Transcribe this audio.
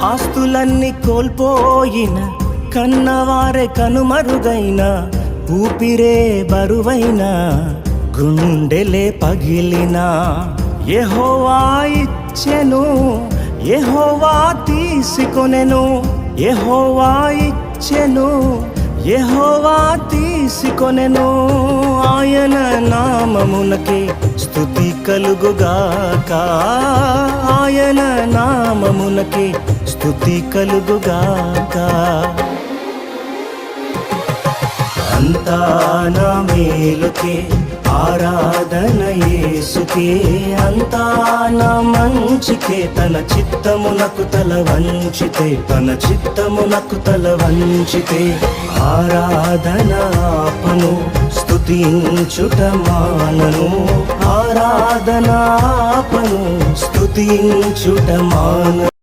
ఆస్తులన్నీ కోల్పోయిన, కన్నవారే కనుమరుగైన, ఊపిరే బరువైన, గుండెలే పగిలిన, యెహోవా ఇచ్చెను, యెహోవా తీసుకొనెను, యెహోవా ఇచ్చెను, యెహోవా తీసుకొనెను. ఆయన నామమునకే స్తుతి కలుగుగాక, ఆయన నామమునకే స్తుతి కలుగుగాక. అంతా నా మేలుకే ఆరాధన యేసుకే, అంతా నా మంచికే, తన చిత్తమునకు తల వంచితే, తన చిత్తమునకు తల వంచితే, ఆరాధన ఆపను, స్తుతించుట మానను, ఆరాధన ఆపను, స్తుతించుట మానను.